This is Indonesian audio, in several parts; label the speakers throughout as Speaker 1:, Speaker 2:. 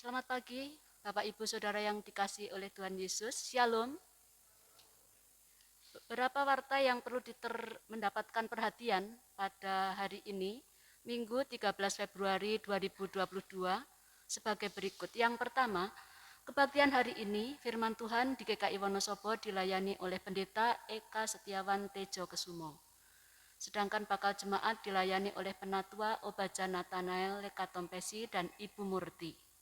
Speaker 1: Selamat pagi, Bapak Ibu Saudara yang dikasihi oleh Tuhan Yesus. Shalom. Beberapa warta yang perlu mendapatkan perhatian pada hari ini, Minggu 13 Februari 2022, sebagai berikut. Yang pertama, kebaktian hari ini, firman Tuhan di GKI Wonosobo dilayani oleh Pendeta Eka Setiawan Tejo Kesumo. Sedangkan bakal jemaat dilayani oleh Penatua Obaja Nathanael Lekatompesi dan Ibu Murti.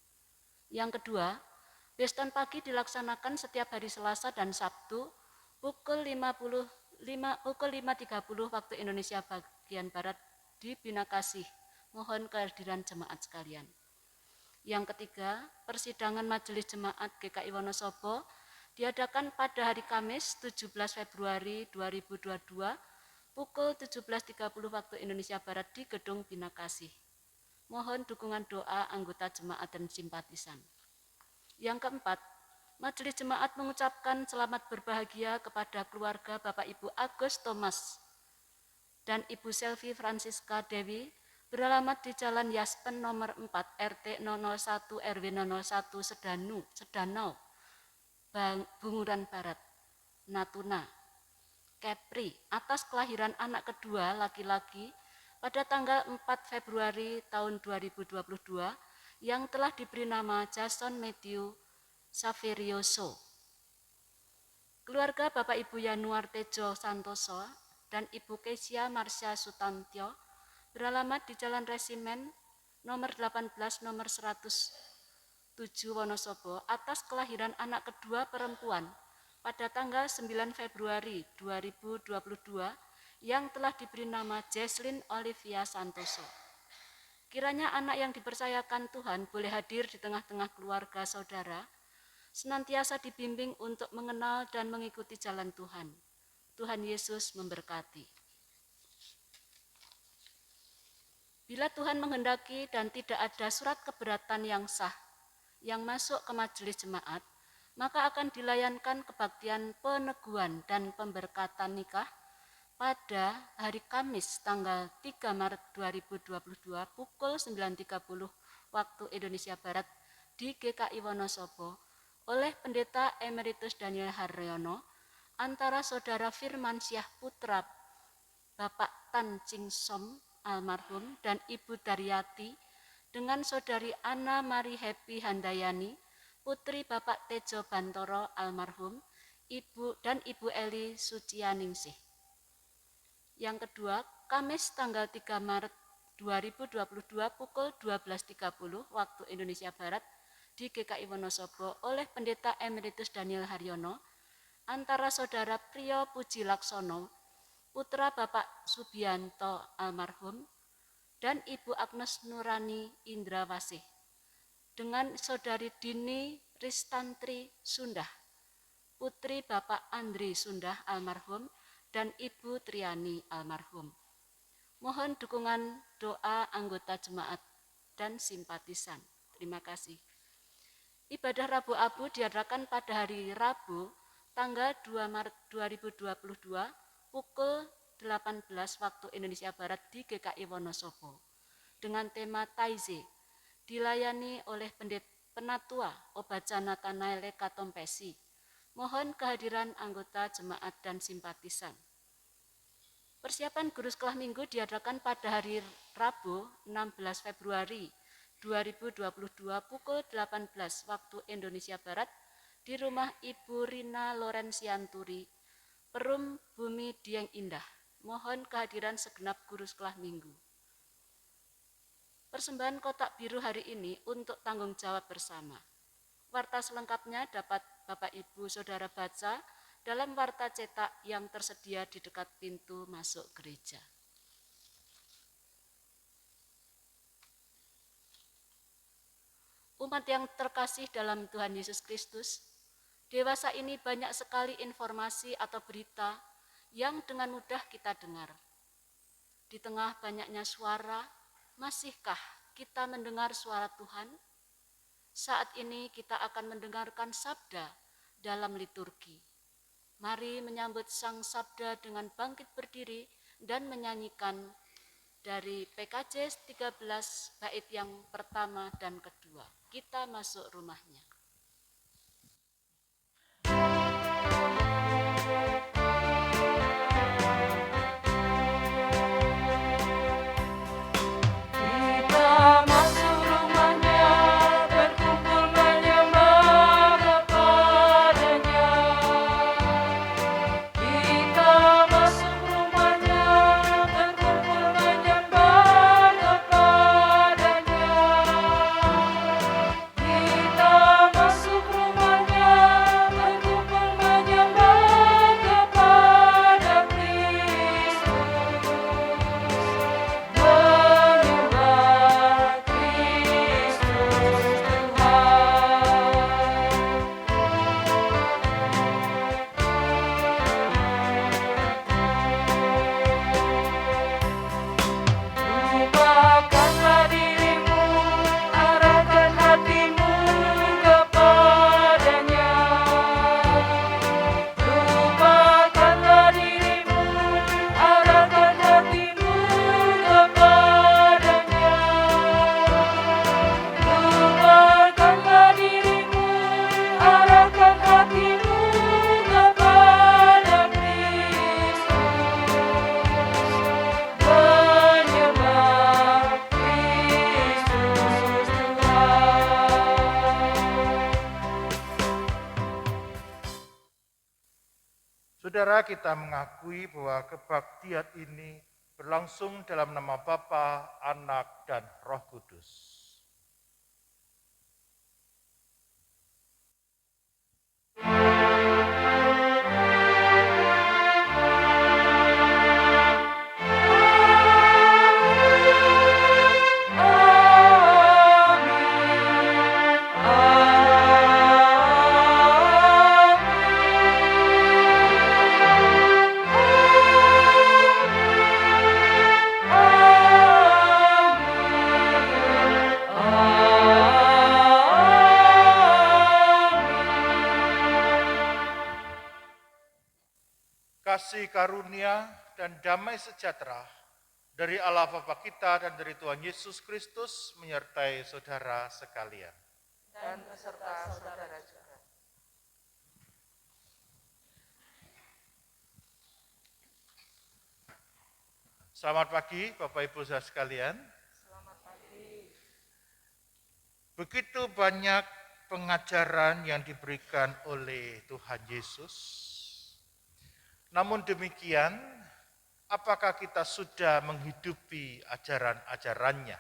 Speaker 1: Yang kedua, Beston pagi dilaksanakan setiap hari Selasa dan Sabtu pukul 5.30 waktu Indonesia bagian Barat di Bina Kasih. Mohon kehadiran jemaat sekalian. Yang ketiga, persidangan Majelis Jemaat GKI Wonosobo diadakan pada hari Kamis 17 Februari 2022 pukul 17.30 waktu Indonesia Barat di Gedung Bina Kasih. Mohon dukungan doa anggota jemaat dan simpatisan. Yang keempat, Majelis Jemaat mengucapkan selamat berbahagia kepada keluarga Bapak Ibu Agus Thomas dan Ibu Selvi Francisca Dewi beralamat di Jalan Yaspen nomor 4 RT 001 RW 001 Sedanau, Bunguran Barat, Natuna, Kepri atas kelahiran anak kedua laki-laki pada tanggal 4 Februari tahun 2022 yang telah diberi nama Jason Matthew Saverioso. Keluarga Bapak Ibu Yanuar Tejo Santoso dan Ibu Kesia Marsha Sutantyo beralamat di Jalan Resimen nomor 18 nomor 107 Wonosobo atas kelahiran anak kedua perempuan pada tanggal 9 Februari 2022 yang telah diberi nama Jesslyn Olivia Santoso. Kiranya anak yang dipercayakan Tuhan boleh hadir di tengah-tengah keluarga saudara, senantiasa dibimbing untuk mengenal dan mengikuti jalan Tuhan. Tuhan Yesus memberkati. Bila Tuhan menghendaki dan tidak ada surat keberatan yang sah yang masuk ke majelis jemaat, maka akan dilayankan kebaktian peneguhan dan pemberkatan nikah pada hari Kamis tanggal 3 Maret 2022 pukul 9.30 waktu Indonesia Barat di GKI Wonosobo oleh Pendeta Emeritus Daniel Haryono antara Saudara Firman Syah Putra Bapak Tan Ching Som almarhum dan Ibu Daryati dengan Saudari Anna Mari Happy Handayani Putri Bapak Tejo Bantoro almarhum Ibu Eli Sucianingsih. Yang kedua, Kamis tanggal 3 Maret 2022 pukul 12.30 waktu Indonesia Barat di GKI Wonosobo oleh Pendeta Emeritus Daniel Haryono antara Saudara Priyo Puji Laksono, putra Bapak Subianto almarhum, dan Ibu Agnes Nurani Indrawasih dengan Saudari Dini Ristantri Sundah, putri Bapak Andri Sundah almarhum, dan Ibu Triani almarhum. Mohon dukungan doa anggota jemaat dan simpatisan. Terima kasih. Ibadah Rabu Abu diadakan pada hari Rabu tanggal 2 Maret 2022 pukul 18 waktu Indonesia Barat di GKI Wonosobo dengan tema Taize, dilayani oleh Penatua Obaja Nathanael Lekatompesi. Mohon kehadiran anggota jemaat dan simpatisan. Persiapan guru sekolah minggu diadakan pada hari Rabu 16 Februari 2022 pukul 18 waktu Indonesia Barat di rumah Ibu Rina Lorensianturi, Perum Bumi Dieng Indah. Mohon kehadiran segenap guru sekolah minggu. Persembahan kotak biru hari ini untuk tanggung jawab bersama. Warta selengkapnya dapat Bapak Ibu Saudara baca dalam warta cetak yang tersedia di dekat pintu masuk gereja. Umat yang terkasih dalam Tuhan Yesus Kristus, dewasa ini banyak sekali informasi atau berita yang dengan mudah kita dengar. Di tengah banyaknya suara, masihkah kita mendengar suara Tuhan? Saat ini kita akan mendengarkan sabda dalam liturgi. Mari menyambut Sang Sabda dengan bangkit berdiri dan menyanyikan Dari PKJ 13 bait yang pertama dan kedua. Kita masuk rumahnya.
Speaker 2: Saudara, kita mengakui bahwa kebaktian ini berlangsung dalam nama Bapa, Anak, dan Roh Kudus. Kasih karunia dan damai sejahtera dari Allah Bapa kita dan dari Tuhan Yesus Kristus menyertai saudara sekalian.
Speaker 3: Dan beserta saudara juga.
Speaker 2: Selamat pagi Bapak Ibu saudara sekalian.
Speaker 3: Selamat pagi.
Speaker 2: Begitu banyak pengajaran yang diberikan oleh Tuhan Yesus. Namun demikian, apakah kita sudah menghidupi ajaran-ajarannya?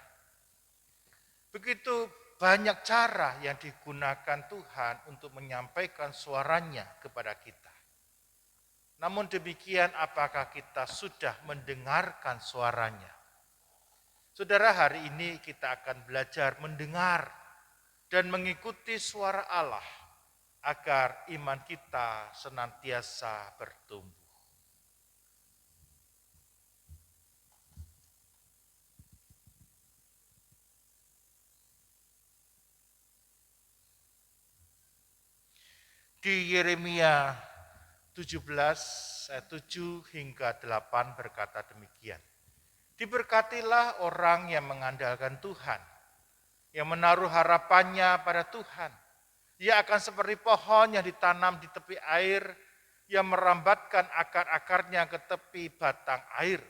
Speaker 2: Begitu banyak cara yang digunakan Tuhan untuk menyampaikan suaranya kepada kita. Namun demikian, apakah kita sudah mendengarkan suaranya? Saudara, hari ini kita akan belajar mendengar dan mengikuti suara Allah agar iman kita senantiasa bertumbuh. Di Yeremia 17 ayat 7 hingga 8 berkata demikian. Diberkatilah orang yang mengandalkan Tuhan, yang menaruh harapannya pada Tuhan. Ia akan seperti pohon yang ditanam di tepi air, yang merambatkan akar-akarnya ke tepi batang air,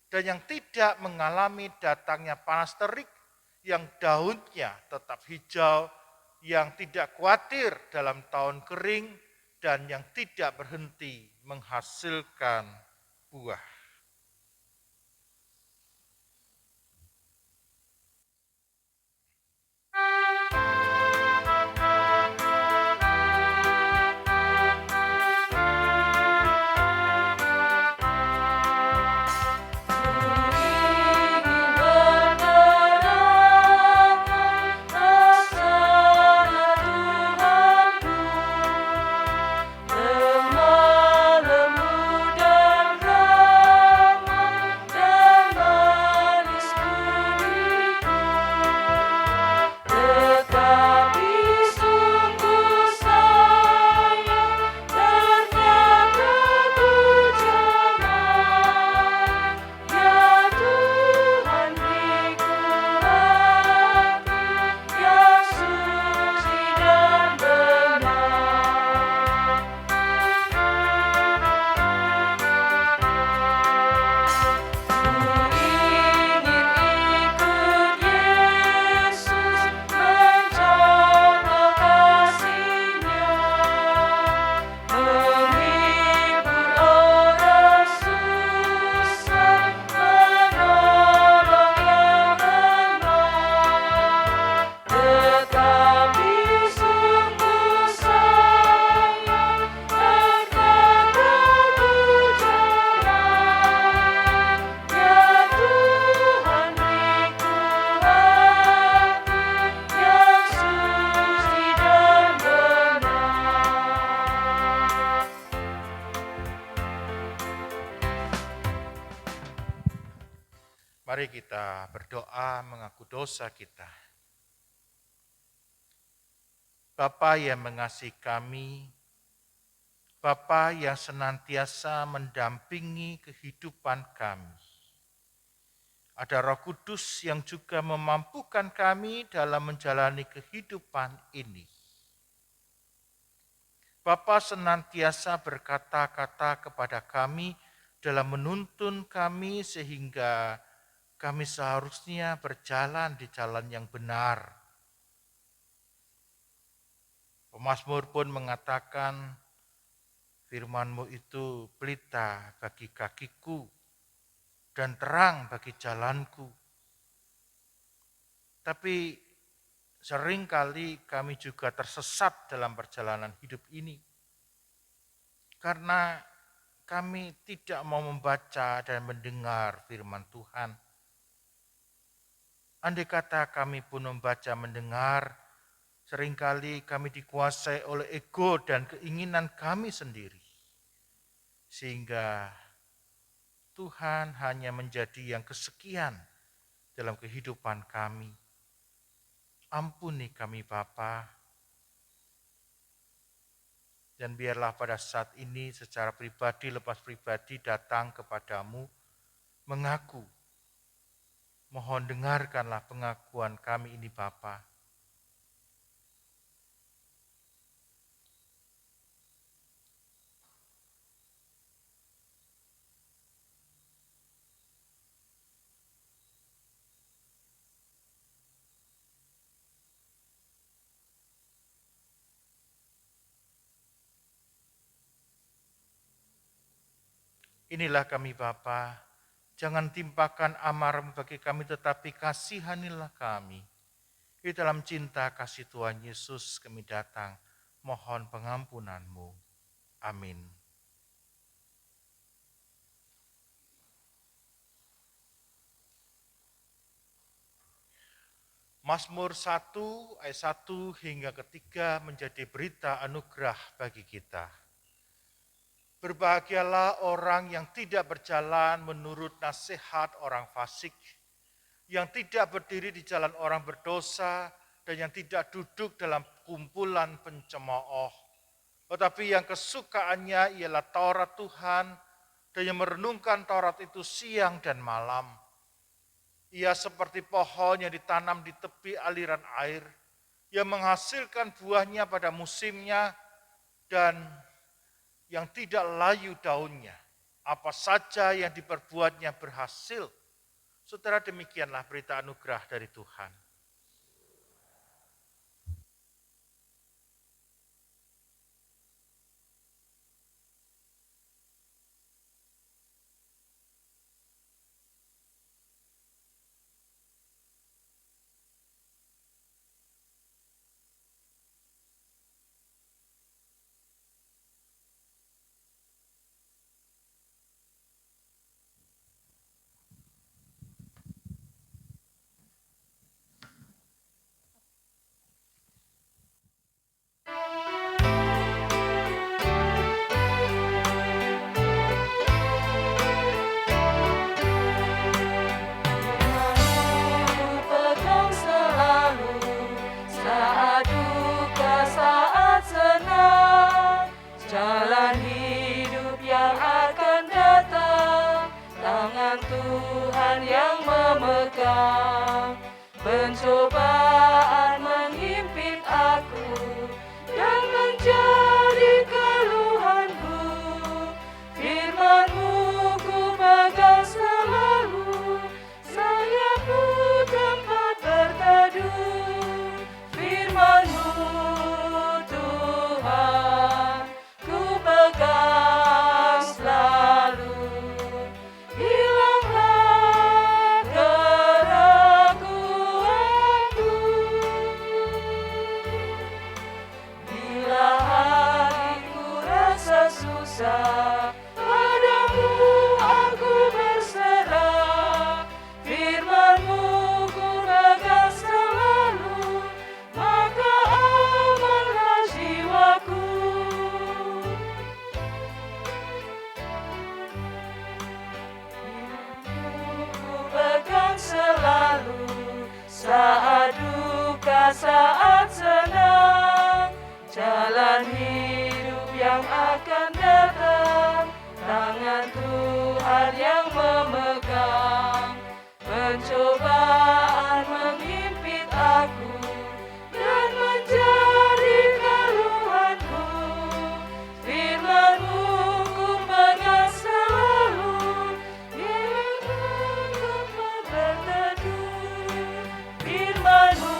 Speaker 2: dan yang tidak mengalami datangnya panas terik, yang daunnya tetap hijau, yang tidak khawatir dalam tahun kering, dan yang tidak berhenti menghasilkan buah. Mari kita berdoa mengaku dosa kita. Bapa yang mengasihi kami, Bapa yang senantiasa mendampingi kehidupan kami. Ada Roh Kudus yang juga memampukan kami dalam menjalani kehidupan ini. Bapa senantiasa berkata-kata kepada kami dalam menuntun kami sehingga kami seharusnya berjalan di jalan yang benar. Pemazmur pun mengatakan, firman-Mu itu pelita bagi kakiku dan terang bagi jalanku. Tapi seringkali kami juga tersesat dalam perjalanan hidup ini. Karena kami tidak mau membaca dan mendengar firman Tuhan. Andai kata kami pun membaca mendengar, seringkali kami dikuasai oleh ego dan keinginan kami sendiri. Sehingga Tuhan hanya menjadi yang kesekian dalam kehidupan kami. Ampuni kami Bapa. Dan biarlah pada saat ini secara pribadi lepas pribadi datang kepadamu mengaku. Mohon dengarkanlah pengakuan kami ini Bapa. Inilah kami Bapa, jangan timpakan amarah bagi kami tetapi kasihanilah kami. Di dalam cinta kasih Tuhan Yesus kami datang, mohon pengampunan-Mu. Amin. Mazmur 1 ayat 1 hingga ketiga menjadi berita anugerah bagi kita. Berbahagialah orang yang tidak berjalan menurut nasihat orang fasik, yang tidak berdiri di jalan orang berdosa, dan yang tidak duduk dalam kumpulan pencemooh. Tetapi yang kesukaannya ialah Taurat Tuhan, dan yang merenungkan Taurat itu siang dan malam. Ia seperti pohon yang ditanam di tepi aliran air, yang menghasilkan buahnya pada musimnya, dan yang tidak layu daunnya. Apa saja yang diperbuatnya berhasil. Saudara, demikianlah berita anugerah dari Tuhan.
Speaker 3: Tuhan yang memegang. Pencobaan menghimpit aku dan menjadi keluhanku. Firman-Mu ku pegang selalu, sayapku tempat berteduh. Firman-Mu Tuhan ku pegang selalu. Hilanglah keraguanku, saat duka, saat senang, jalan hidup yang akan datang, tangan Tuhan yang memegang. Pencobaan mengimpit aku dan menjadi keluhanku. Firman-Mu ku pegang selalu, biarlah tempat berteduh. Firman-Mu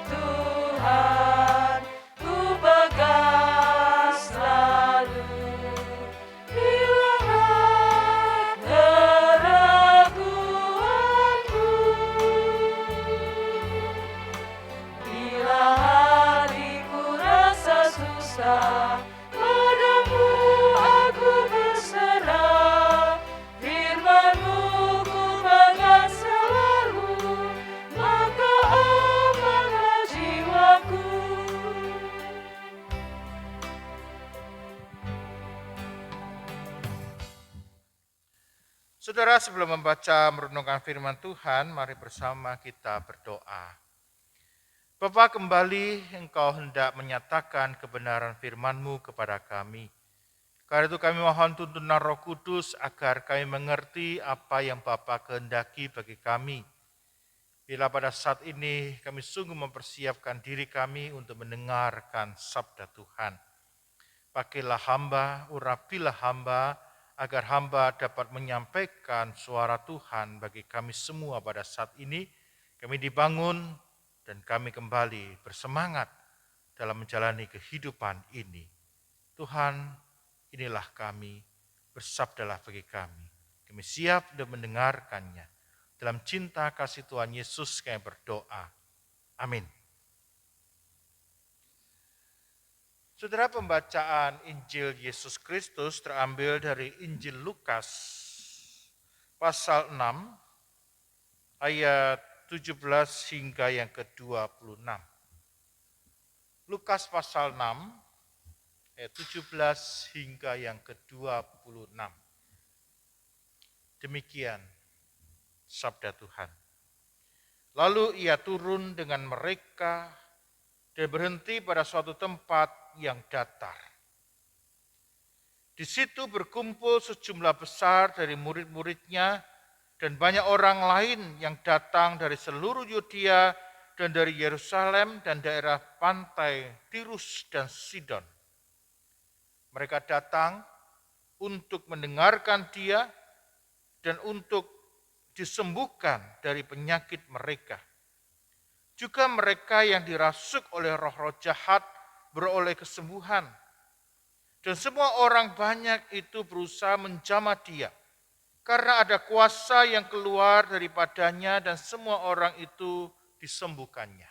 Speaker 3: Tuhan ku pegang selalu. Hilanglah keraguanku bila hatiku rasa susah, padamu aku berserah. Firman-Mu ku pegang selalu, maka amanlah jiwaku.
Speaker 2: Saudara, sebelum membaca merenungkan firman Tuhan, mari bersama kita berdoa. Bapa, kembali Engkau hendak menyatakan kebenaran firman-Mu kepada kami. Karena itu kami mohon tuntunan Roh Kudus agar kami mengerti apa yang Bapa kehendaki bagi kami. Bila pada saat ini kami sungguh mempersiapkan diri kami untuk mendengarkan sabda Tuhan. Pakailah hamba, urapilah hamba, agar hamba dapat menyampaikan suara Tuhan bagi kami semua pada saat ini. Kami dibangun dan kami kembali bersemangat dalam menjalani kehidupan ini. Tuhan, inilah kami, bersabdalah bagi kami. Kami siap untuk mendengarkannya. Dalam cinta kasih Tuhan Yesus kami berdoa. Amin. Saudara, pembacaan Injil Yesus Kristus terambil dari Injil Lukas pasal 6 ayat 17 hingga yang ke-26. Lukas pasal 6 ayat 17 hingga yang ke-26. Demikian sabda Tuhan. Lalu ia turun dengan mereka dan berhenti pada suatu tempat yang datar. Di situ berkumpul sejumlah besar dari murid-muridnya dan banyak orang lain yang datang dari seluruh Yudea dan dari Yerusalem dan daerah pantai Tirus dan Sidon. Mereka datang untuk mendengarkan dia dan untuk disembuhkan dari penyakit mereka. Juga mereka yang dirasuk oleh roh-roh jahat beroleh kesembuhan. Dan semua orang banyak itu berusaha menjamah dia, karena ada kuasa yang keluar daripadanya dan semua orang itu disembuhkannya.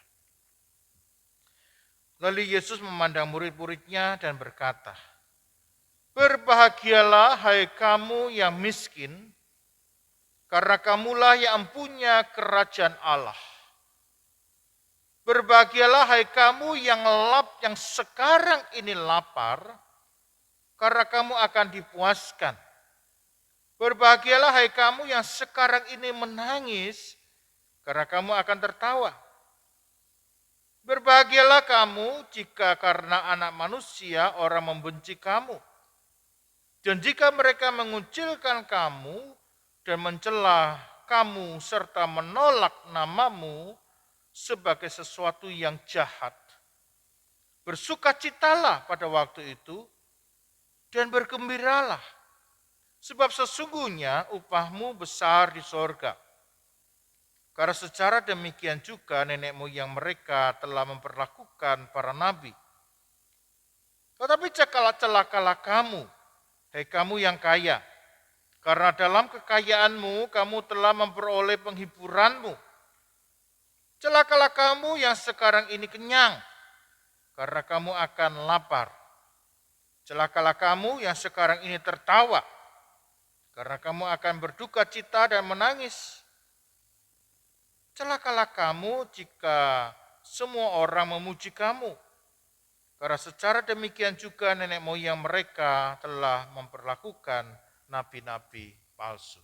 Speaker 2: Lalu Yesus memandang murid-muridnya dan berkata, "Berbahagialah hai kamu yang miskin, karena kamulah yang punya kerajaan Allah. Berbahagialah hai kamu yang sekarang ini lapar, karena kamu akan dipuaskan. Berbahagialah hai kamu yang sekarang ini menangis, karena kamu akan tertawa. Berbahagialah kamu jika karena Anak Manusia orang membenci kamu. Dan jika mereka mengucilkan kamu dan mencela kamu serta menolak namamu sebagai sesuatu yang jahat. Bersukacitalah pada waktu itu dan bergembiralah, sebab sesungguhnya upahmu besar di sorga. Karena secara demikian juga nenek moyang mereka telah memperlakukan para nabi. Tetapi celakalah kamu, hai kamu yang kaya, karena dalam kekayaanmu kamu telah memperoleh penghiburanmu. Celakalah kamu yang sekarang ini kenyang, karena kamu akan lapar. Celakalah kamu yang sekarang ini tertawa, karena kamu akan berduka cita dan menangis. Celakalah kamu jika semua orang memuji kamu, karena secara demikian juga nenek moyang mereka telah memperlakukan nabi-nabi palsu."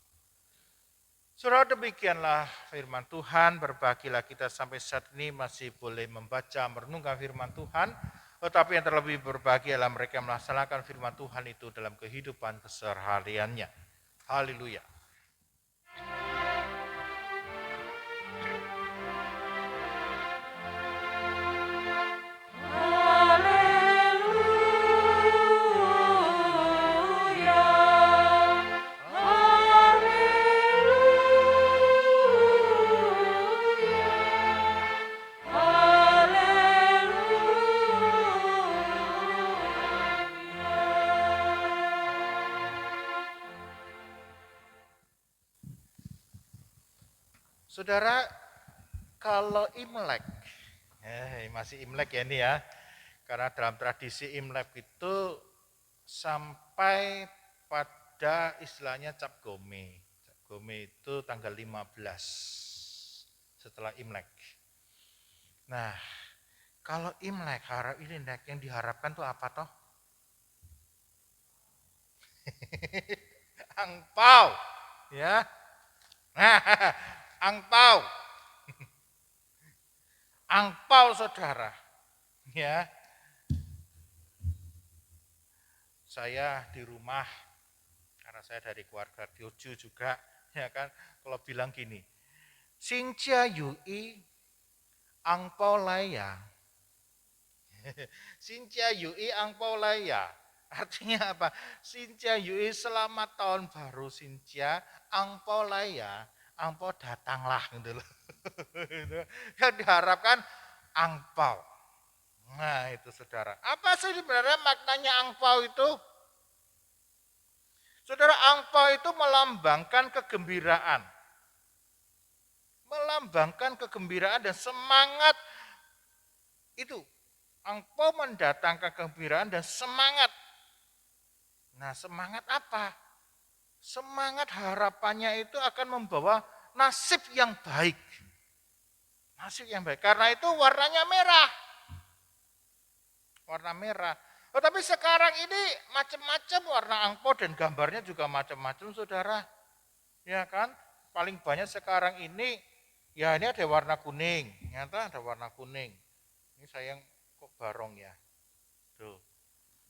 Speaker 2: Saudara, demikianlah firman Tuhan. Berbahagialah kita sampai saat ini masih boleh membaca, merenungkan firman Tuhan. Tetapi yang terlebih berbahagia adalah mereka melaksanakan firman Tuhan itu dalam kehidupan kesehariannya. Haleluya. Saudara, kalau Imlek, masih Imlek ya ini ya, karena dalam tradisi Imlek itu sampai pada istilahnya Cap Gome. Cap Gome itu tanggal 15 setelah Imlek. Nah, kalau Imlek, Imlek yang diharapkan tuh apa toh? Angpau, ya. Nah, angpau. Angpau saudara. Ya. Saya di rumah, karena saya dari keluarga Tioju juga, ya kan, kalau bilang gini, Sinjia Yui Angpau Laya. Sinjia Yui Angpau Laya. Artinya apa? Sinjia Yui selamat tahun baru Sinjia, Angpau Laya. Angpau datanglah gitu loh. Yang diharapkan angpau. Nah itu saudara. Apa sih sebenarnya maknanya angpau itu? Saudara, angpau itu melambangkan kegembiraan. Melambangkan kegembiraan dan semangat itu. Angpau mendatangkan kegembiraan dan semangat. Nah semangat apa? Semangat harapannya itu akan membawa nasib yang baik. Nasib yang baik. Karena itu warnanya merah. Warna merah. Tetapi sekarang ini macam-macam warna angpau dan gambarnya juga macam-macam saudara. Ya kan? Paling banyak sekarang ini, ya ini ada warna kuning. Nyata ada warna kuning. Ini sayang kok barong ya. Tuh.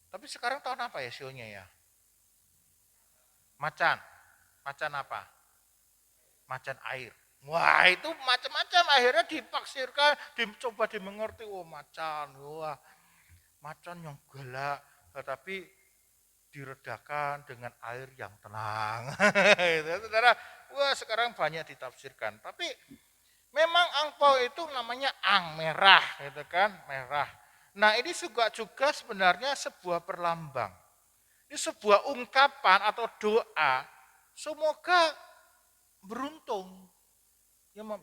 Speaker 2: Tapi sekarang tahun apa ya sionya ya? Macan. Macan apa? Macan air. Wah itu macam-macam, akhirnya dipaksirkan, dicoba dimengerti, oh macan, wah macan yang galak, tetapi diredakan dengan air yang tenang. Saudara, wah sekarang banyak ditafsirkan, tapi memang angpau itu namanya ang, merah, gitu kan, merah. Nah ini juga sebenarnya sebuah perlambang. Ini sebuah ungkapan atau doa, semoga beruntung.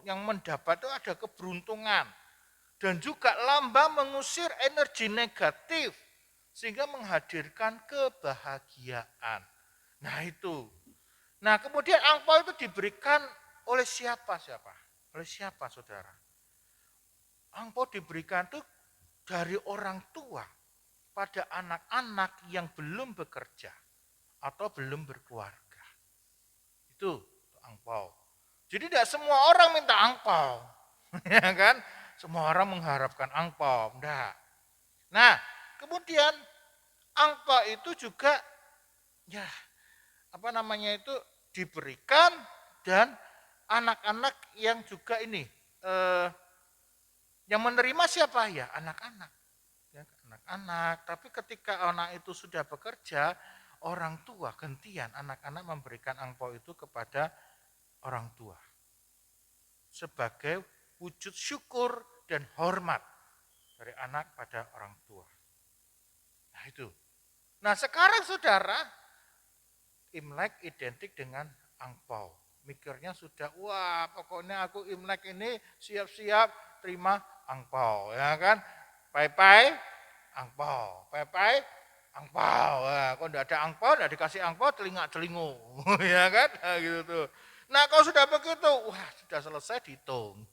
Speaker 2: Yang mendapat itu ada keberuntungan. Dan juga lambang mengusir energi negatif. Sehingga menghadirkan kebahagiaan. Nah itu. Nah kemudian angpau itu diberikan oleh siapa? Oleh siapa saudara? Angpau diberikan itu dari orang tua. Pada anak-anak yang belum bekerja atau belum berkeluarga. Itu angpau. Jadi tidak semua orang minta angpau. Ya kan? Semua orang mengharapkan angpau. Enggak. Nah, kemudian angpau itu juga ya apa namanya itu diberikan dan anak-anak yang juga ini yang menerima siapa ya? Anak-anak. Ya, anak-anak, tapi ketika anak itu sudah bekerja, orang tua gantian anak-anak memberikan angpau itu kepada orang tua sebagai wujud syukur dan hormat dari anak pada orang tua. Nah itu. Nah sekarang saudara, Imlek identik dengan angpau. Mikirnya sudah, wah pokoknya aku Imlek ini siap-siap terima angpau, ya kan? Pai-pai, angpau. Pai-pai, angpau. Nah, kalau enggak ada angpau, enggak dikasih angpau, telinga-telingu. Ya kan? Nah, gitu tuh. Nah, kalau sudah begitu, wah, sudah selesai dihitung.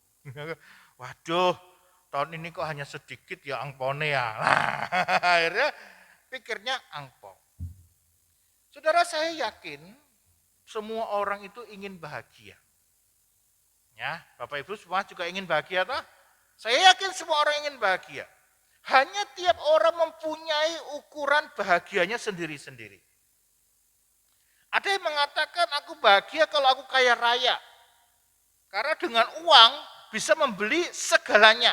Speaker 2: Waduh, tahun ini kok hanya sedikit ya angpaune ya. Nah, akhirnya pikirnya angpau. Saudara, saya yakin semua orang itu ingin bahagia. Ya, Bapak Ibu semua juga ingin bahagia toh? Saya yakin semua orang ingin bahagia. Hanya tiap orang mempunyai ukuran bahagianya sendiri-sendiri. Ada yang mengatakan aku bahagia kalau aku kaya raya. Karena dengan uang bisa membeli segalanya.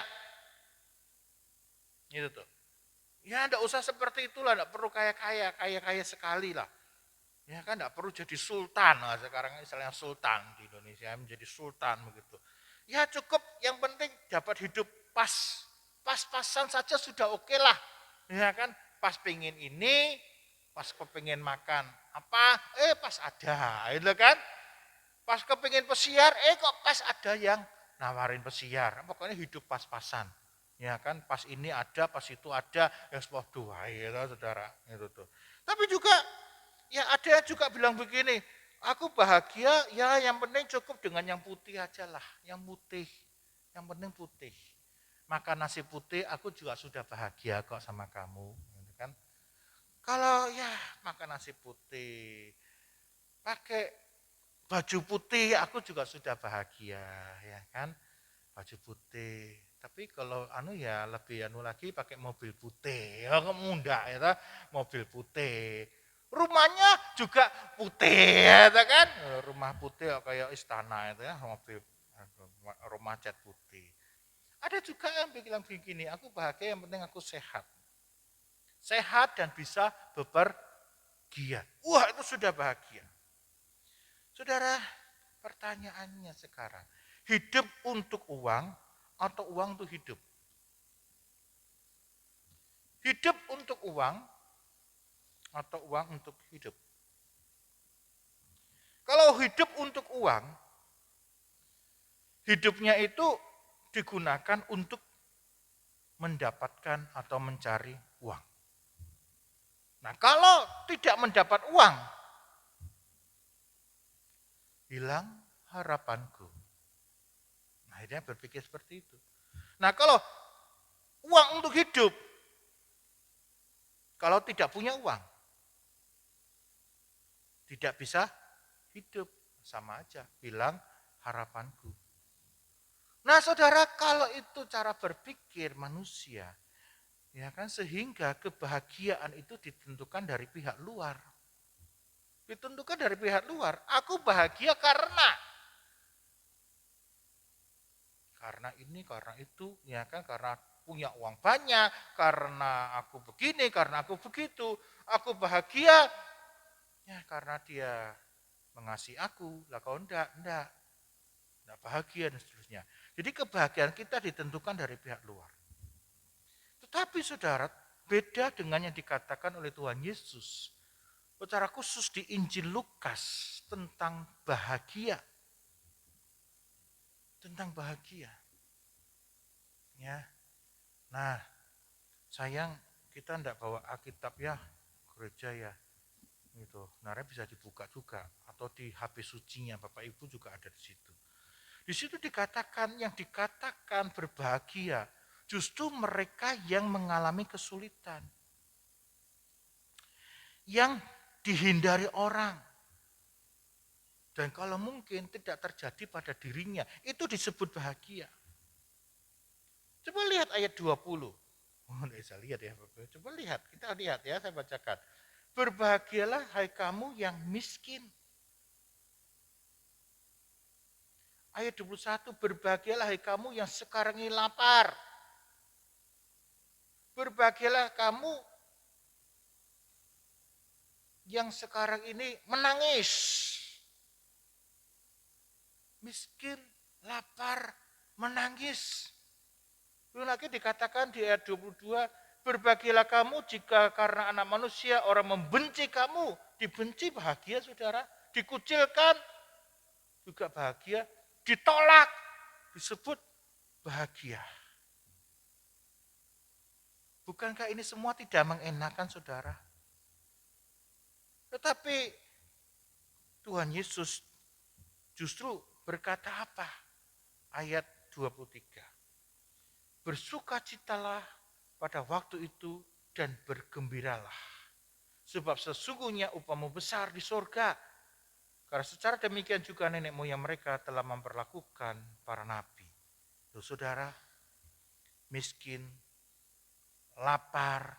Speaker 2: Gitu tuh. Ya enggak usah seperti itulah, enggak perlu kaya-kaya sekali lah. Ya kan enggak perlu jadi sultan. Nah, sekarang misalnya sultan di Indonesia menjadi sultan begitu. Ya cukup, yang penting dapat hidup pas-pasan saja sudah oke lah. Ya kan, pas pengen ini, pas kepingin makan apa, pas ada, gitu kan. Pas kepingin pesiar, kok pas ada yang nawarin pesiar. Pokoknya hidup pas-pasan. Ya kan, pas ini ada, pas itu ada, ya sepodo wae ya saudara, itu tuh. Tapi juga ya ada juga bilang begini, aku bahagia ya yang penting cukup dengan yang putih aja lah, yang putih. Yang penting putih. Makan nasi putih aku juga sudah bahagia kok sama kamu, gitu kan. Kalau ya makan nasi putih, pakai baju putih aku juga sudah bahagia, ya kan. Baju putih. Tapi kalau ya lebih lagi pakai mobil putih. Ya mudah ya toh, mobil putih. Rumahnya juga putih ya toh kan. Rumah putih kayak istana itu ya, mobil rumah cat putih. Ada juga yang bilang begini, aku bahagia yang penting aku sehat. Sehat dan bisa bepergian. Wah, itu sudah bahagia. Saudara, pertanyaannya sekarang, hidup untuk uang atau uang untuk hidup? Hidup untuk uang atau uang untuk hidup? Kalau hidup untuk uang, hidupnya itu digunakan untuk mendapatkan atau mencari uang. Nah, kalau tidak mendapat uang, hilang harapanku. Nah, akhirnya berpikir seperti itu. Nah, kalau uang untuk hidup, kalau tidak punya uang, tidak bisa hidup, sama aja, hilang harapanku. Nah, saudara, kalau itu cara berpikir manusia, ya kan, sehingga kebahagiaan itu ditentukan dari pihak luar. Ditentukan dari pihak luar. Aku bahagia karena ini, karena itu, ya kan, karena punya uang banyak, karena aku begini, karena aku begitu. Aku bahagia ya karena dia mengasihi aku. Lah kalau enggak bahagia dan seterusnya. Jadi kebahagiaan kita ditentukan dari pihak luar. Tetapi saudara, beda dengan yang dikatakan oleh Tuhan Yesus. Secara khusus di Injil Lukas tentang bahagia. Tentang bahagia. Ya. Nah, sayang kita enggak bawa Alkitab ya, gereja ya. Gitu. Sebenarnya bisa dibuka juga atau di HP sucinya Bapak Ibu juga ada di situ. Di situ dikatakan, yang dikatakan berbahagia justru mereka yang mengalami kesulitan. Yang dihindari orang. Dan kalau mungkin tidak terjadi pada dirinya, itu disebut bahagia. Coba lihat ayat 20. Tidak bisa lihat ya, coba lihat, kita lihat ya, saya bacakan. Berbahagialah hai kamu yang miskin. Ayat 21, berbahagialah hai kamu yang sekarang ini lapar. Berbahagialah kamu yang sekarang ini menangis. Miskin, lapar, menangis. Lalu lagi dikatakan di ayat 22, berbahagialah kamu jika karena anak manusia orang membenci kamu. Dibenci bahagia saudara, dikucilkan juga bahagia, ditolak disebut bahagia. Bukankah ini semua tidak mengenakan saudara? Tetapi Tuhan Yesus justru berkata apa? Ayat 23. Bersukacitalah pada waktu itu dan bergembiralah. Sebab sesungguhnya upamu besar di sorga. Karena secara demikian juga nenek moyang mereka telah memperlakukan para nabi. Loh saudara, miskin, lapar,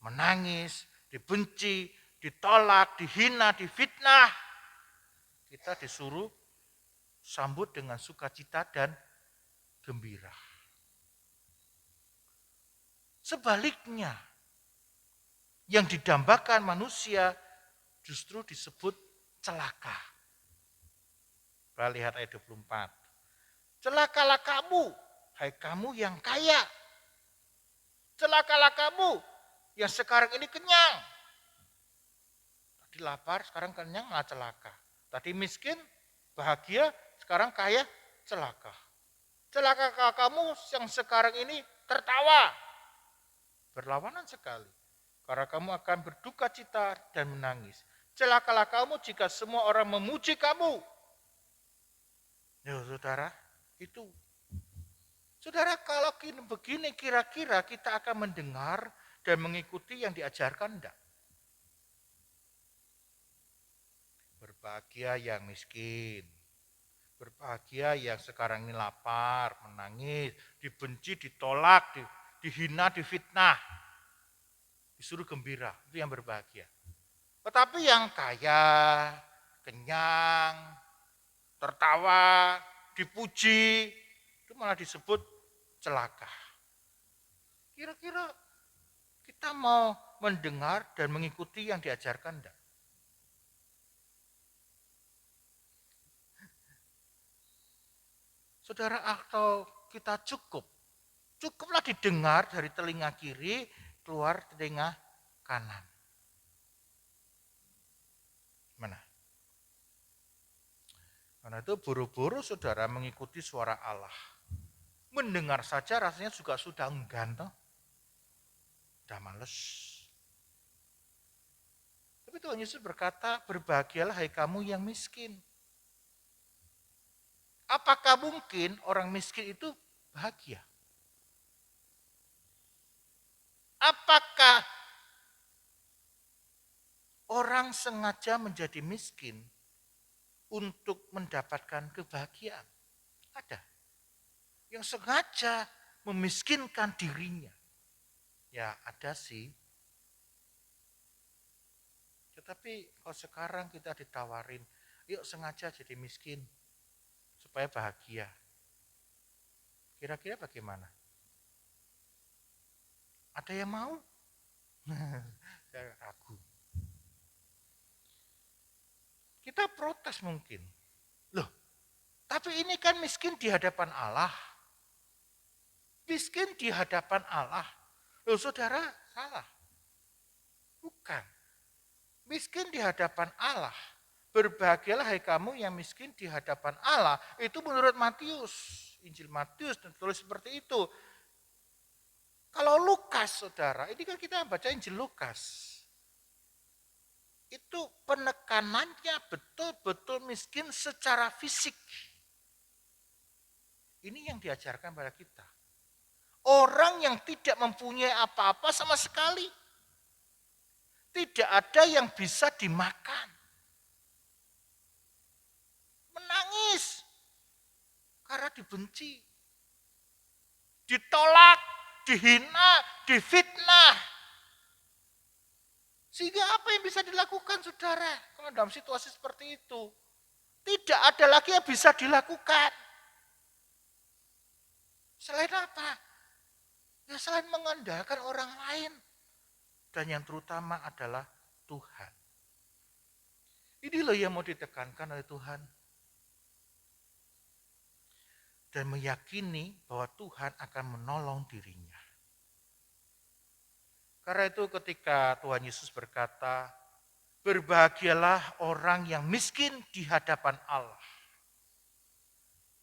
Speaker 2: menangis, dibenci, ditolak, dihina, difitnah. Kita disuruh sambut dengan sukacita dan gembira. Sebaliknya, yang didambakan manusia justru disebut celaka. Kita lihat ayat 24. Celakalah kamu, hai kamu yang kaya. Celakalah kamu yang sekarang ini kenyang. Tadi lapar, sekarang kenyang malah celaka. Tadi miskin, bahagia, sekarang kaya, celaka. Celakalah kamu yang sekarang ini tertawa. Berlawanan sekali. Karena kamu akan berduka cita dan menangis. Celakalah kamu jika semua orang memuji kamu. Ya saudara, itu. Saudara, kalau begini kira-kira kita akan mendengar dan mengikuti yang diajarkan enggak? Berbahagia yang miskin. Berbahagia yang sekarang ini lapar, menangis, dibenci, ditolak, dihina, difitnah. Disuruh gembira, itu yang berbahagia. Tetapi yang kaya, kenyang, tertawa, dipuji, itu malah disebut celaka. Kira-kira kita mau mendengar dan mengikuti yang diajarkan enggak? Saudara, atau kita cukuplah didengar dari telinga kiri, keluar telinga kanan. Mana? Karena itu buru-buru saudara mengikuti suara Allah. Mendengar saja rasanya juga sudah enggan toh. Udah males. Tapi Tuhan Yesus berkata, berbahagialah hai kamu yang miskin. Apakah mungkin orang miskin itu bahagia? Apakah orang sengaja menjadi miskin untuk mendapatkan kebahagiaan? Ada. Yang sengaja memiskinkan dirinya. Ya ada sih. Tetapi kalau sekarang kita ditawarin, yuk sengaja jadi miskin supaya bahagia. Kira-kira bagaimana? Ada yang mau? Saya ragu. Kita protes mungkin. Loh, tapi ini kan miskin di hadapan Allah. Miskin di hadapan Allah. Loh saudara, salah. Bukan. Miskin di hadapan Allah. Berbahagialah hai kamu yang miskin di hadapan Allah. Itu menurut Matius. Injil Matius tertulis seperti itu. Kalau Lukas, saudara, ini kan kita baca Injil Lukas. Itu penekanannya betul-betul miskin secara fisik. Ini yang diajarkan pada kita. Orang yang tidak mempunyai apa-apa sama sekali. Tidak ada yang bisa dimakan. Menangis. Karena dibenci. Ditolak. Dihina, difitnah. Sehingga apa yang bisa dilakukan saudara kalau dalam situasi seperti itu? Tidak ada lagi yang bisa dilakukan. Selain apa? Ya selain mengandalkan orang lain. Dan yang terutama adalah Tuhan. Ini loh yang mau ditekankan oleh Tuhan. Dan meyakini bahwa Tuhan akan menolong dirinya. Karena itu ketika Tuhan Yesus berkata, berbahagialah orang yang miskin di hadapan Allah.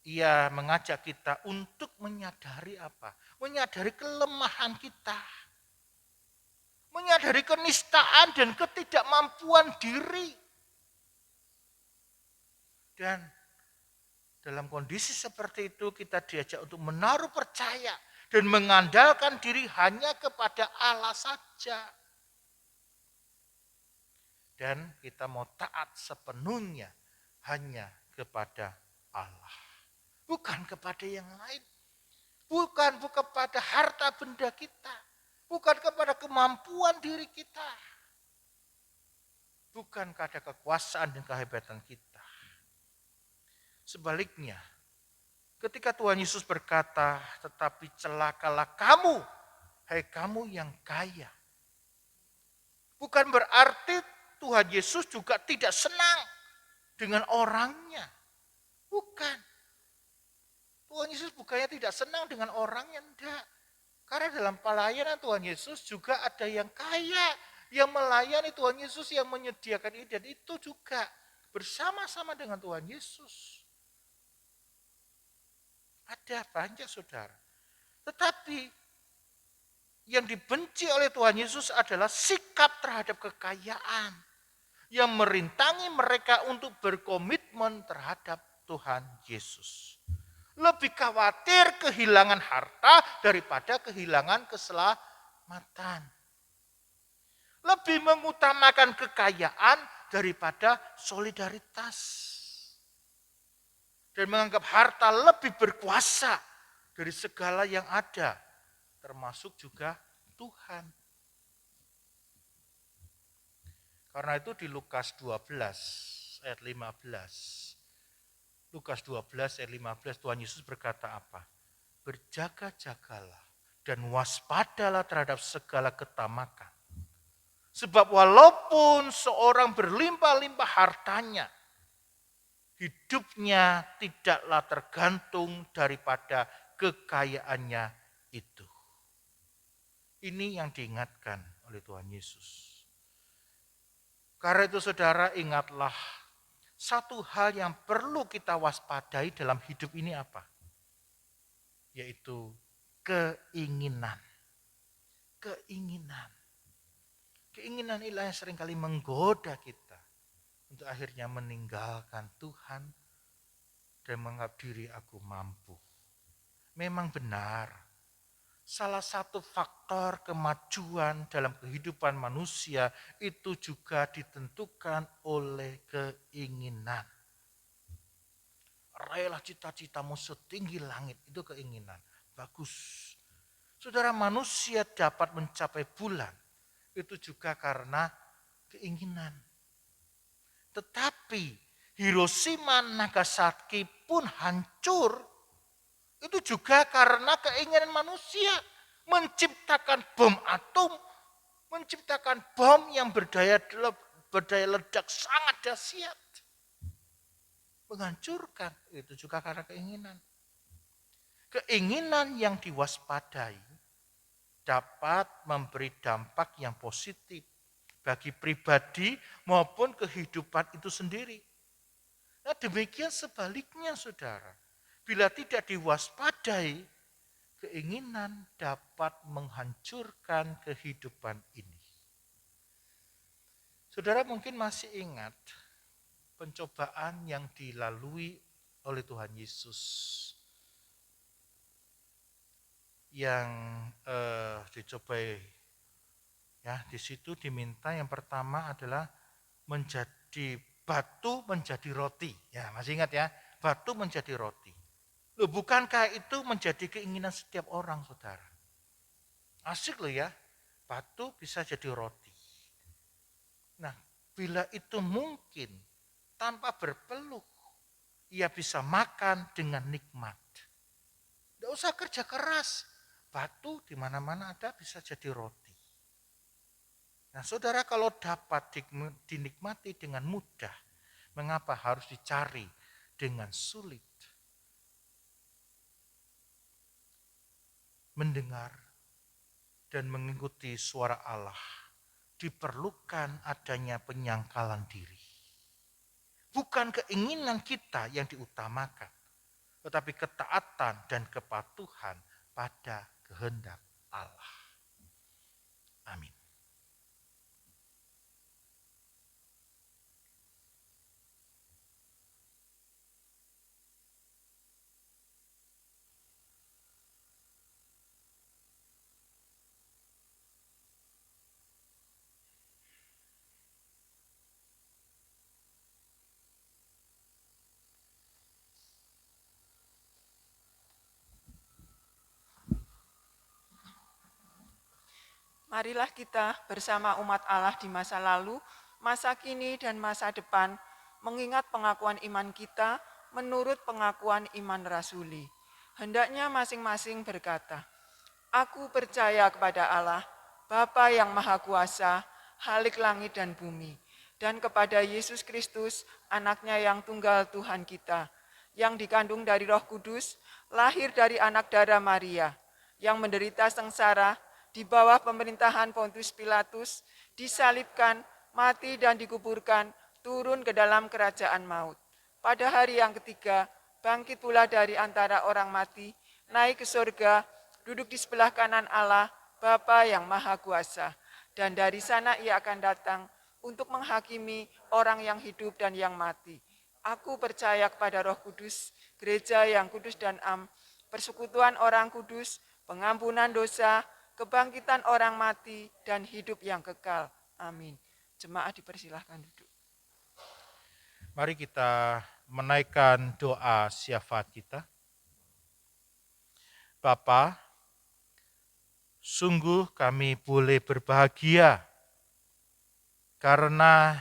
Speaker 2: Ia mengajak kita untuk menyadari apa? Menyadari kelemahan kita. Menyadari kenistaan dan ketidakmampuan diri. Dan dalam kondisi seperti itu kita diajak untuk menaruh percaya dan mengandalkan diri hanya kepada Allah saja. Dan kita mau taat sepenuhnya hanya kepada Allah. Bukan kepada yang lain. Bukan kepada harta benda kita. Bukan kepada kemampuan diri kita. Bukan kepada kekuasaan dan kehebatan kita. Sebaliknya, ketika Tuhan Yesus berkata, tetapi celakalah kamu, hai kamu yang kaya. Bukan berarti Tuhan Yesus juga tidak senang dengan orangnya. Bukan. Tuhan Yesus bukannya tidak senang dengan orangnya, enggak. Karena dalam pelayanan Tuhan Yesus juga ada yang kaya, yang melayani Tuhan Yesus, yang menyediakan ini, dan itu juga bersama-sama dengan Tuhan Yesus. Ada banyak saudara. Tetapi yang dibenci oleh Tuhan Yesus adalah sikap terhadap kekayaan yang merintangi mereka untuk berkomitmen terhadap Tuhan Yesus. Lebih khawatir kehilangan harta daripada kehilangan keselamatan. Lebih mengutamakan kekayaan daripada solidaritas. Dan menganggap harta lebih berkuasa dari segala yang ada, termasuk juga Tuhan. Karena itu di Lukas 12 ayat 15. Lukas 12 ayat 15 Tuhan Yesus berkata apa? Berjaga-jagalah dan waspadalah terhadap segala ketamakan. Sebab walaupun seorang berlimpah-limpah hartanya, hidupnya tidaklah tergantung daripada kekayaannya itu. Ini yang diingatkan oleh Tuhan Yesus. Karena itu saudara, ingatlah satu hal yang perlu kita waspadai dalam hidup ini apa? Yaitu keinginan. Keinginan. Keinginan inilah yang seringkali menggoda kita untuk akhirnya meninggalkan Tuhan dan menganggap diri aku mampu. Memang benar, salah satu faktor kemajuan dalam kehidupan manusia itu juga ditentukan oleh keinginan. Raihlah cita-citamu setinggi langit, itu keinginan. Bagus. Saudara, manusia dapat mencapai bulan, itu juga karena keinginan. Tetapi Hiroshima Nagasaki pun hancur, itu juga karena keinginan manusia menciptakan bom atom, menciptakan bom yang berdaya ledak sangat dahsyat. Menghancurkan, itu juga karena keinginan. Keinginan yang diwaspadai dapat memberi dampak yang positif bagi pribadi maupun kehidupan itu sendiri. Nah, demikian sebaliknya saudara. Bila tidak diwaspadai, keinginan dapat menghancurkan kehidupan ini. Saudara mungkin masih ingat pencobaan yang dilalui oleh Tuhan Yesus. Yang dicobai, ya, di situ diminta yang pertama adalah menjadi batu menjadi roti. Ya, masih ingat ya, batu menjadi roti. Loh, bukankah itu menjadi keinginan setiap orang, saudara? Asik loh ya, batu bisa jadi roti. Nah, bila itu mungkin tanpa berpeluh, ia bisa makan dengan nikmat. Tidak usah kerja keras, batu di mana-mana ada bisa jadi roti. Nah, saudara, kalau dapat dinikmati dengan mudah, mengapa harus dicari dengan sulit? Mendengar dan mengikuti suara Allah diperlukan adanya penyangkalan diri. Bukan keinginan kita yang diutamakan, tetapi ketaatan dan kepatuhan pada kehendak Allah. Amin.
Speaker 3: Marilah kita bersama umat Allah di masa lalu, masa kini, dan masa depan mengingat pengakuan iman kita menurut pengakuan iman rasuli. Hendaknya masing-masing berkata, "Aku percaya kepada Allah, Bapa yang Maha Kuasa, Khalik langit dan bumi, dan kepada Yesus Kristus, anaknya yang tunggal Tuhan kita, yang dikandung dari Roh Kudus, lahir dari anak darah Maria, yang menderita sengsara di bawah pemerintahan Pontius Pilatus, disalibkan, mati dan dikuburkan, turun ke dalam kerajaan maut. Pada hari yang ketiga, bangkit pula dari antara orang mati, naik ke surga, duduk di sebelah kanan Allah, Bapa yang Maha Kuasa. Dan dari sana ia akan datang untuk menghakimi orang yang hidup dan yang mati. Aku percaya kepada Roh Kudus, gereja yang kudus dan am, persekutuan orang kudus, pengampunan dosa, kebangkitan orang mati, dan hidup yang kekal. Amin. Jemaat dipersilahkan duduk.
Speaker 2: Mari kita menaikkan doa syafaat kita. Bapa, sungguh kami boleh berbahagia karena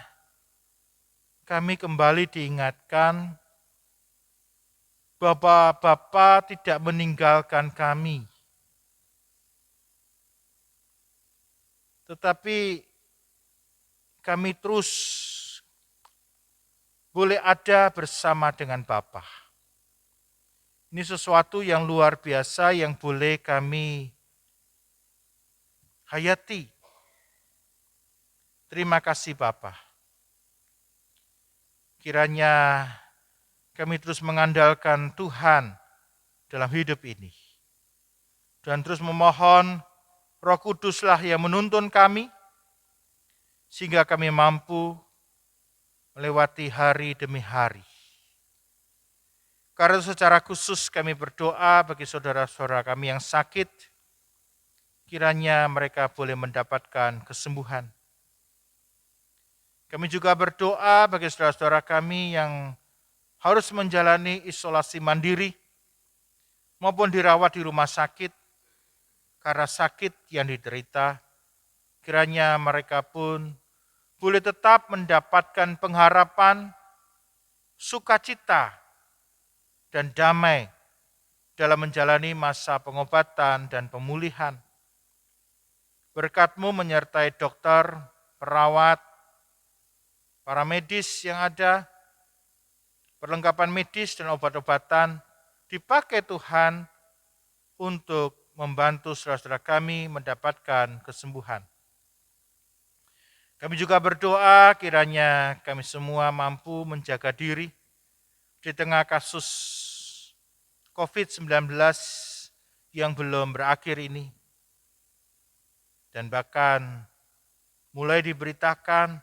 Speaker 2: kami kembali diingatkan bahwa Bapa tidak meninggalkan kami. Tetapi kami terus boleh ada bersama dengan Bapa. Ini sesuatu yang luar biasa yang boleh kami hayati. Terima kasih Bapa. Kiranya kami terus mengandalkan Tuhan dalam hidup ini. Dan terus memohon Roh Kuduslah yang menuntun kami, sehingga kami mampu melewati hari demi hari. Karena secara khusus kami berdoa bagi saudara-saudara kami yang sakit, kiranya mereka boleh mendapatkan kesembuhan. Kami juga berdoa bagi saudara-saudara kami yang harus menjalani isolasi mandiri, maupun dirawat di rumah sakit, karena sakit yang diderita, kiranya mereka pun boleh tetap mendapatkan pengharapan, sukacita, dan damai dalam menjalani masa pengobatan dan pemulihan. Berkat-Mu menyertai dokter, perawat, para medis yang ada, perlengkapan medis dan obat-obatan dipakai Tuhan untuk membantu saudara-saudara kami mendapatkan kesembuhan. Kami juga berdoa kiranya kami semua mampu menjaga diri di tengah kasus COVID-19 yang belum berakhir ini. Dan bahkan mulai diberitakan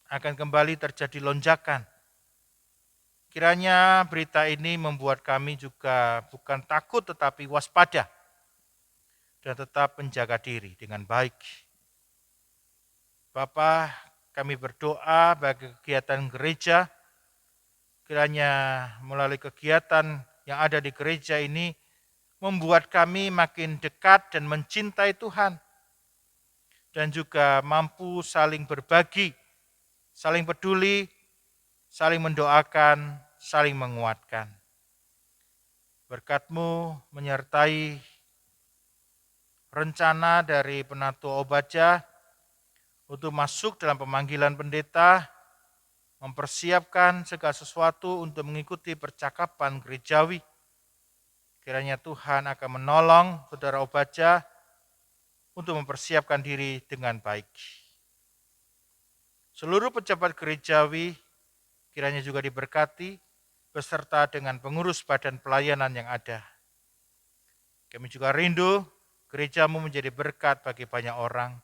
Speaker 2: akan kembali terjadi lonjakan. Kiranya berita ini membuat kami juga bukan takut tetapi waspada dan tetap menjaga diri dengan baik. Bapa, kami berdoa bagi kegiatan gereja, kiranya melalui kegiatan yang ada di gereja ini membuat kami makin dekat dan mencintai Tuhan, dan juga mampu saling berbagi, saling peduli, saling mendoakan, saling menguatkan. Berkat-Mu menyertai rencana dari Penatua Obadjah untuk masuk dalam pemanggilan pendeta, mempersiapkan segala sesuatu untuk mengikuti percakapan gerejawi. Kiranya Tuhan akan menolong saudara Obadjah untuk mempersiapkan diri dengan baik. Seluruh pejabat gerejawi kiranya juga diberkati beserta dengan pengurus badan pelayanan yang ada. Kami juga rindu gereja-Mu menjadi berkat bagi banyak orang.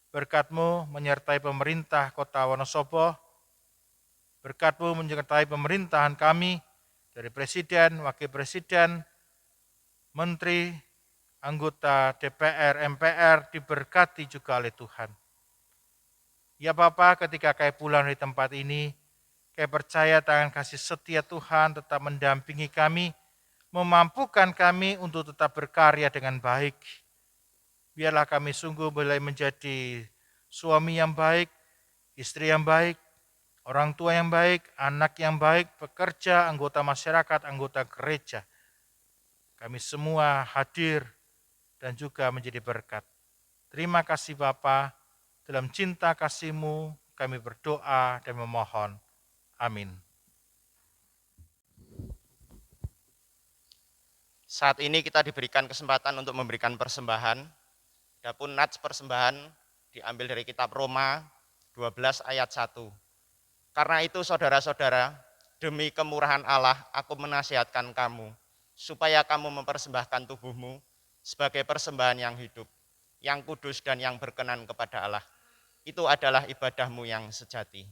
Speaker 2: Berkat-Mu menyertai pemerintah Kota Wonosobo. Berkat-Mu menyertai pemerintahan kami dari Presiden, Wakil Presiden, Menteri, anggota DPR, MPR diberkati juga oleh Tuhan. Ya Bapa, ketika kami pulang dari tempat ini, kami percaya tangan kasih setia Tuhan tetap mendampingi kami, memampukan kami untuk tetap berkarya dengan baik. Biarlah kami sungguh boleh menjadi suami yang baik, istri yang baik, orang tua yang baik, anak yang baik, pekerja, anggota masyarakat, anggota gereja. Kami semua hadir dan juga menjadi berkat. Terima kasih Bapa, dalam cinta kasih-Mu kami berdoa dan memohon. Amin.
Speaker 4: Saat ini kita diberikan kesempatan untuk memberikan persembahan. Adapun nats persembahan diambil dari kitab Roma 12 ayat 1. Karena itu saudara-saudara, demi kemurahan Allah aku menasihatkan kamu, supaya kamu mempersembahkan tubuhmu sebagai persembahan yang hidup, yang kudus dan yang berkenan kepada Allah. Itu adalah ibadahmu yang sejati.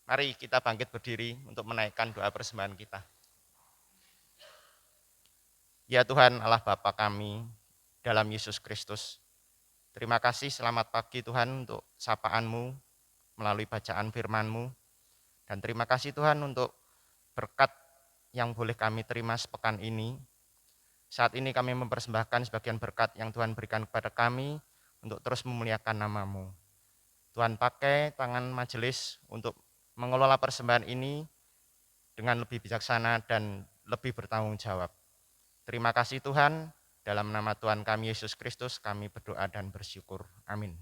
Speaker 4: Mari kita bangkit berdiri untuk menaikkan doa persembahan kita. Ya Tuhan Allah Bapa kami dalam Yesus Kristus, terima kasih selamat pagi Tuhan untuk sapaan-Mu melalui bacaan firman-Mu. Dan terima kasih Tuhan untuk berkat yang boleh kami terima sepekan ini. Saat ini kami mempersembahkan sebagian berkat yang Tuhan berikan kepada kami untuk terus memuliakan nama-Mu. Tuhan pakai tangan majelis untuk mengelola persembahan ini dengan lebih bijaksana dan lebih bertanggung jawab. Terima kasih Tuhan, dalam nama Tuhan kami Yesus Kristus kami berdoa dan bersyukur. Amin.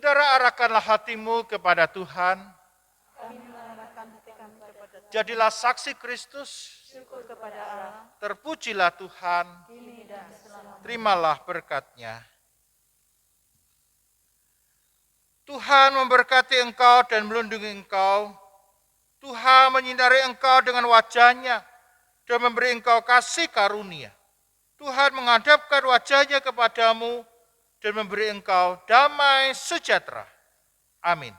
Speaker 2: Saudara, arahkanlah hatimu kepada Tuhan. Jadilah saksi Kristus. Terpujilah Tuhan. Terimalah berkat-Nya. Tuhan memberkati engkau dan melindungi engkau. Tuhan menyinari engkau dengan wajah-Nya dan memberi engkau kasih karunia. Tuhan menghadapkan wajah-Nya kepadamu dan memberi engkau damai sejahtera. Amin.